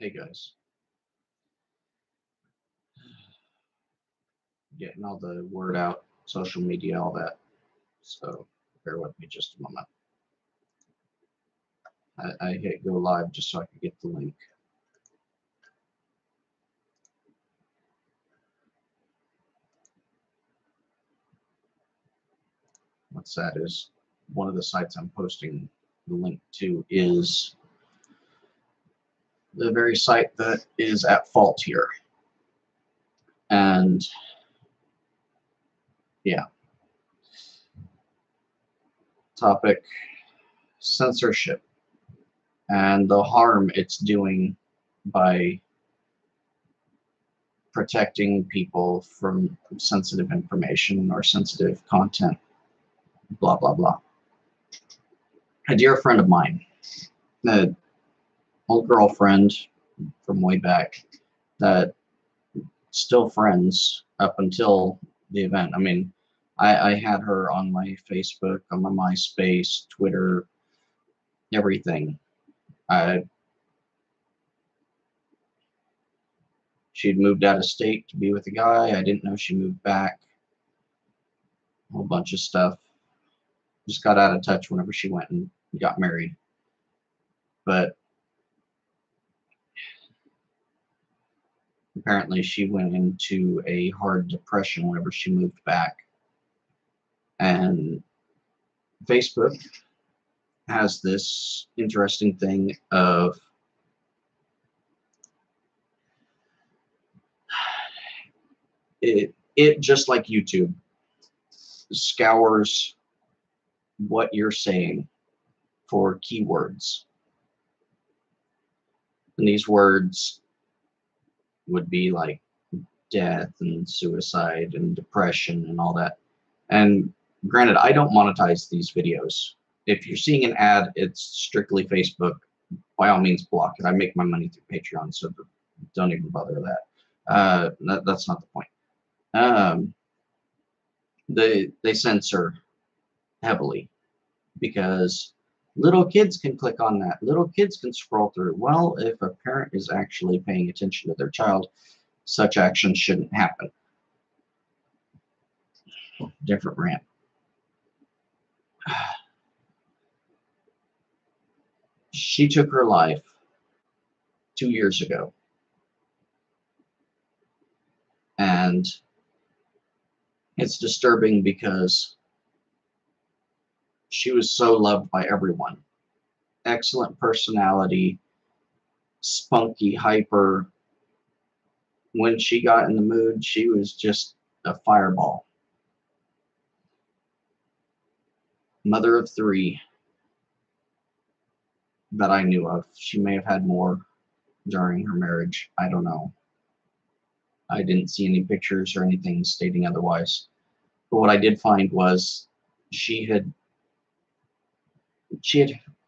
Hey guys, getting all the word out, social media, all that. So bear with me just a moment. I hit go live just so I can get the link. What's that is one of the sites I'm posting the link to is the very site that is at fault here. And yeah, topic censorship and the harm it's doing by protecting people from sensitive information or sensitive content, blah, blah, blah. A dear friend of mine, an old girlfriend from way back, that still friends up until the event. I mean, I had her on my Facebook, on my MySpace, Twitter, everything. She'd moved out of state to be with a guy. I didn't know she moved back. A whole bunch of stuff. Just got out of touch whenever she went and got married. But apparently she went into a hard depression whenever she moved back. And Facebook has this interesting thing of it just like YouTube scours what you're saying for keywords. And these words would be like death and suicide and depression and all that. And granted, I don't monetize these videos. If you're seeing an ad, it's strictly Facebook. By all means, block it. I make my money through Patreon, so don't even bother that. That's not the point. They censor heavily because little kids can click on that. Little kids can scroll through. Well, if a parent is actually paying attention to their child, such action shouldn't happen. Different rant. She took her life 2 years ago. And it's disturbing because she was so loved by everyone. Excellent personality, spunky, hyper. When she got in the mood, she was just a fireball. Mother of 3 that I knew of. She may have had more during her marriage. I don't know. I didn't see any pictures or anything stating otherwise. But what I did find was she had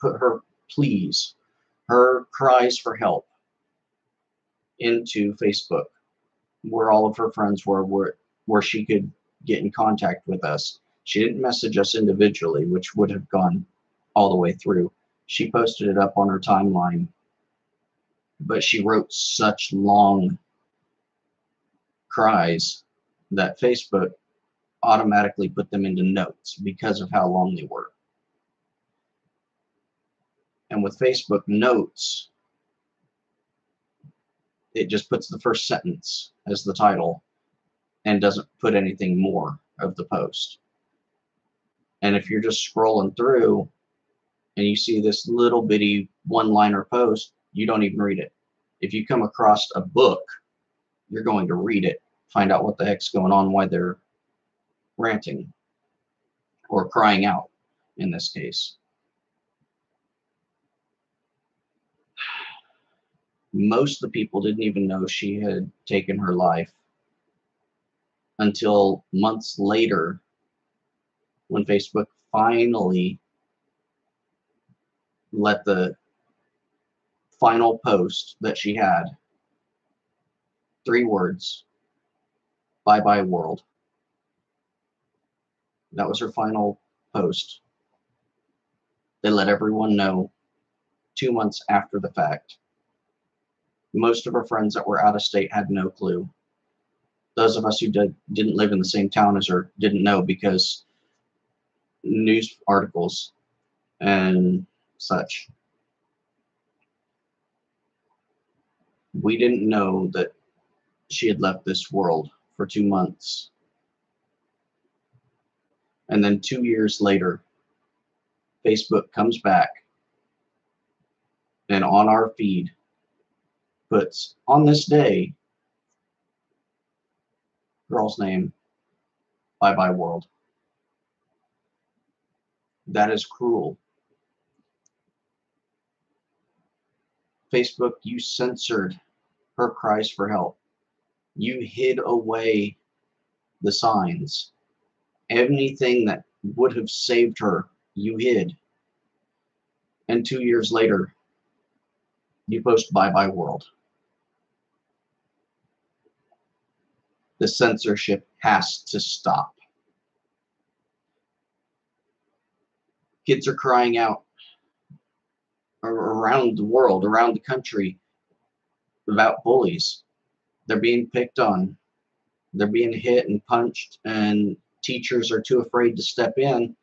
put her pleas, her cries for help into Facebook, where all of her friends were, where she could get in contact with us. She didn't message us individually, which would have gone all the way through. She posted it up on her timeline, but she wrote such long cries that Facebook automatically put them into notes because of how long they were. And with Facebook notes, it just puts the first sentence as the title and doesn't put anything more of the post. And if you're just scrolling through and you see this little bitty one-liner post, you don't even read it. If you come across a book, you're going to read it, find out what the heck's going on, why they're ranting or crying out in this case. Most of the people didn't even know she had taken her life until months later when Facebook finally let the final post that she had, 3 words, bye bye world. That was her final post. They let everyone know 2 months after the fact Most of our friends that were out of state had no clue. Those of us who didn't live in the same town as her didn't know because news articles and such. We didn't know that she had left this world for 2 months. And then 2 years later, Facebook comes back and on our feed puts, on this day, girl's name, bye bye world. That is cruel. Facebook, you censored her cries for help. You hid away the signs. Anything that would have saved her, you hid. And 2 years later, you post bye bye world. The censorship has to stop. Kids are crying out around the world, around the country, about bullies. They're being picked on. They're being hit and punched, and teachers are too afraid to step in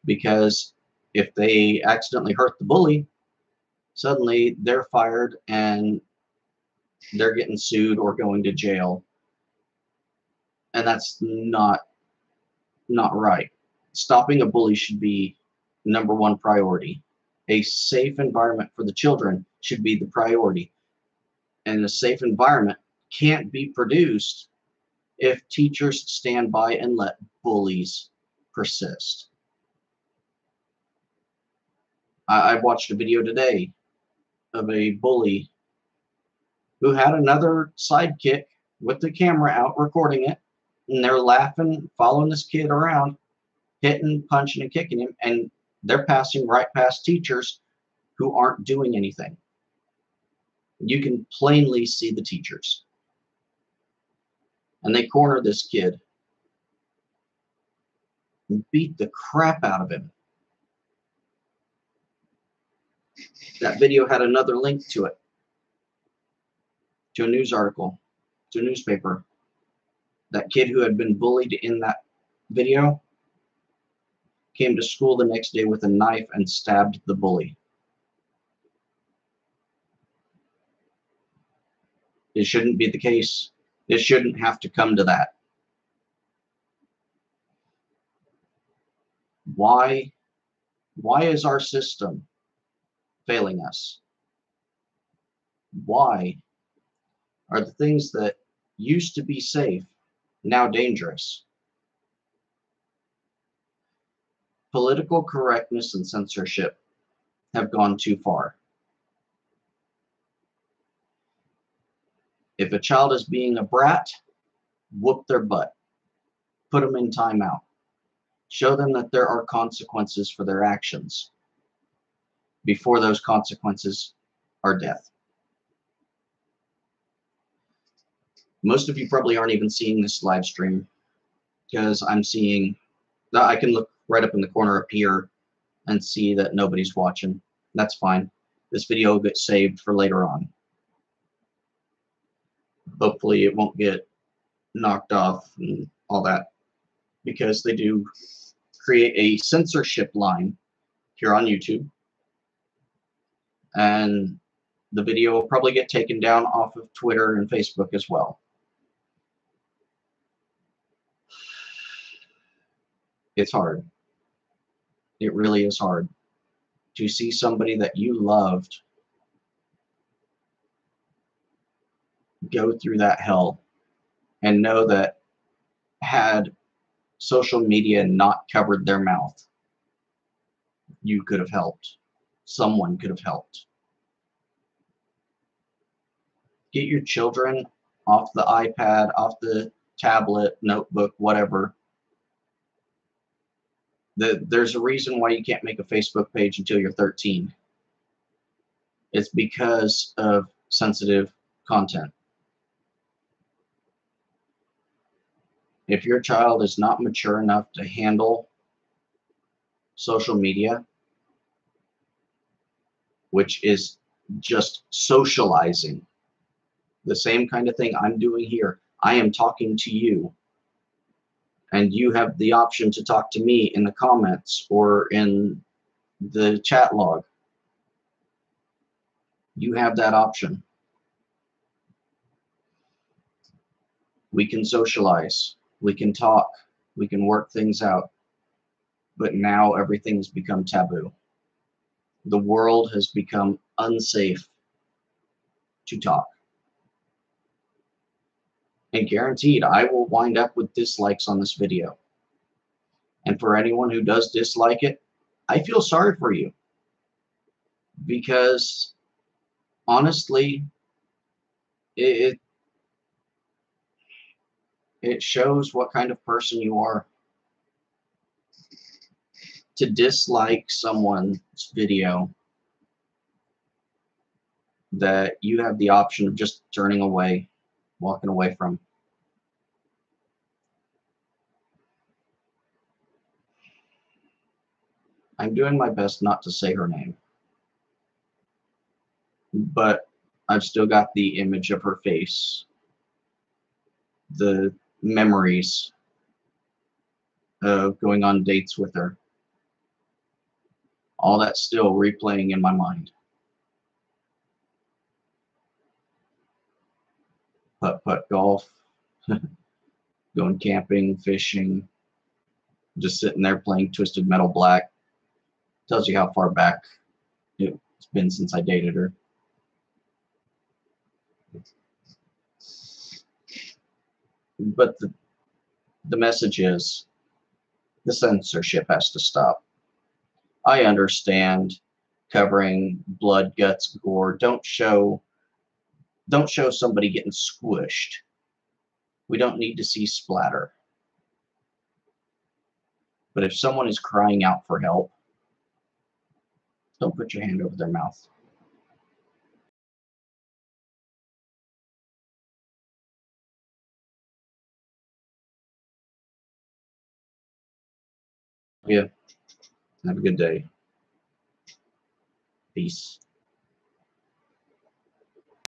because if they accidentally hurt the bully, suddenly they're fired and they're getting sued or going to jail. And that's not right. Stopping a bully should be #1 priority. A safe environment for the children should be the priority. And a safe environment can't be produced if teachers stand by and let bullies persist. I watched a video today of a bully who had another sidekick with the camera out recording it, and they're laughing, following this kid around, hitting, punching, and kicking him, and they're passing right past teachers who aren't doing anything. You can plainly see the teachers. And they corner this kid and beat the crap out of him. That video had another link to it, to a news article, to a newspaper. That kid who had been bullied in that video came to school the next day with a knife and stabbed the bully. It shouldn't be the case. It shouldn't have to come to that. Why is our system failing us? Why are the things that used to be safe now dangerous? Political correctness and censorship have gone too far. If a child is being a brat, whoop their butt. Put them in timeout. Show them that there are consequences for their actions before those consequences are death. Most of you probably aren't even seeing this live stream because I can look right up in the corner up here and see that nobody's watching. That's fine. This video will get saved for later on. Hopefully it won't get knocked off and all that, because they do create a censorship line here on YouTube, and the video will probably get taken down off of Twitter and Facebook as well. It's hard. It really is hard to see somebody that you loved go through that hell and know that had social media not covered their mouth, you could have helped. Someone could have helped. Get your children off the iPad, off the tablet, notebook, whatever. There's a reason why you can't make a Facebook page until you're 13. It's because of sensitive content. If your child is not mature enough to handle social media, which is just socializing, The same kind of thing I'm doing here. I am talking to you, and you have the option to talk to me in the comments or in the chat log. You have that option. We can socialize, we can talk, we can work things out, but now everything's become taboo. The world has become unsafe to talk. And guaranteed, I will wind up with dislikes on this video. And for anyone who does dislike it, I feel sorry for you. Because honestly, it shows what kind of person you are. To dislike someone's video that you have the option of just turning away, walking away from. I'm doing my best not to say her name, but I've still got the image of her face, the memories of going on dates with her. All that's still replaying in my mind. Putt-putt golf, going camping, fishing, just sitting there playing Twisted Metal Black. Tells you how far back it's been since I dated her. But the message is, the censorship has to stop. I understand covering blood, guts, gore. Don't show somebody getting squished. We don't need to see splatter. But if someone is crying out for help, don't put your hand over their mouth. Yeah. Have a good day. Peace.